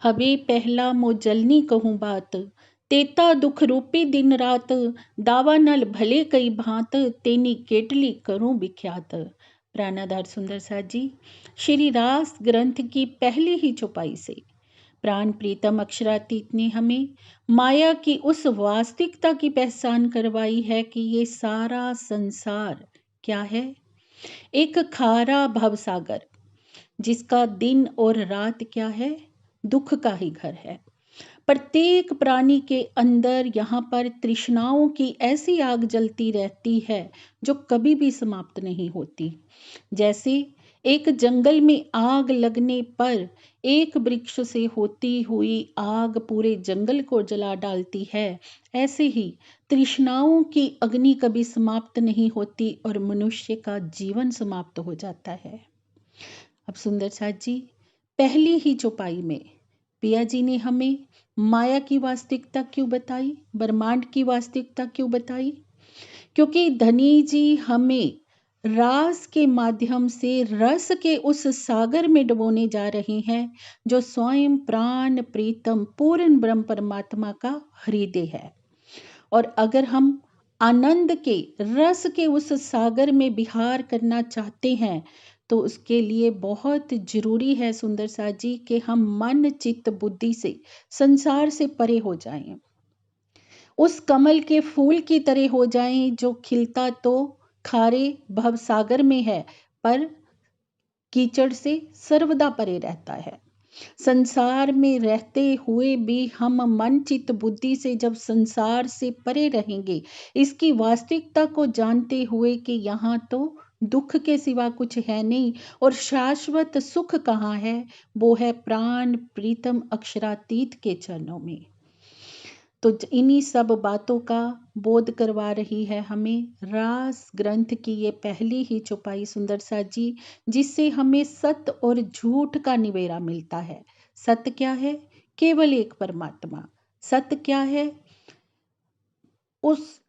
हवे पहला मोजलनी कहूँ बात, तेता दुख रूपी दिन रात, दावा नल भले कई भांत, तेनी केटली करूं विख्यात। प्राणाधार सुंदर साथ जी श्री रास ग्रंथ की पहली ही चौपाई से प्राण प्रीतम अक्षरातीत ने हमें माया की उस वास्तविकता की पहचान करवाई है कि ये सारा संसार क्या है, एक खारा भवसागर जिसका दिन और रात क्या है, दुख का ही घर है। प्रत्येक प्राणी के अंदर यहाँ पर तृष्णाओं की ऐसी आग जलती रहती है जो कभी भी समाप्त नहीं होती। जैसे एक जंगल में आग लगने पर एक वृक्ष से होती हुई आग पूरे जंगल को जला डालती है, ऐसे ही तृष्णाओं की अग्नि कभी समाप्त नहीं होती और मनुष्य का जीवन समाप्त हो जाता है। अब सुंदर साथ जी पहली ही चौपाई में पिया जी ने हमें माया की वास्तविकता क्यों बताई, ब्रह्मांड की वास्तविकता क्यों बताई? क्योंकि धनी जी हमें रास के माध्यम से रस के उस सागर में डुबोने जा रहे हैं जो स्वयं प्राण प्रीतम पूर्ण ब्रह्म परमात्मा का हृदय है। और अगर हम आनंद के रस के उस सागर में विहार करना चाहते हैं तो उसके लिए बहुत जरूरी है सुंदर साथ जी कि हम मन चित्त बुद्धि से संसार से परे हो जाएं, उस कमल के फूल की तरह हो जाएं जो खिलता तो खारे भवसागर में है पर कीचड़ से सर्वदा परे रहता है। संसार में रहते हुए भी हम मन चित्त बुद्धि से जब संसार से परे रहेंगे, इसकी वास्तविकता को जानते हुए कि यहाँ तो दुख के सिवा कुछ है नहीं और शाश्वत सुख कहाँ है, वो है प्राण प्रीतम अक्षरातीत के चरणों में। तो इन्हीं सब बातों का बोध करवा रही है हमें रास ग्रंथ की ये पहली ही चौपाई सुंदर साथ जी, जिससे हमें सत्य और झूठ का निवेरा मिलता है। सत्य क्या है? केवल एक परमात्मा। सत्य क्या है? उस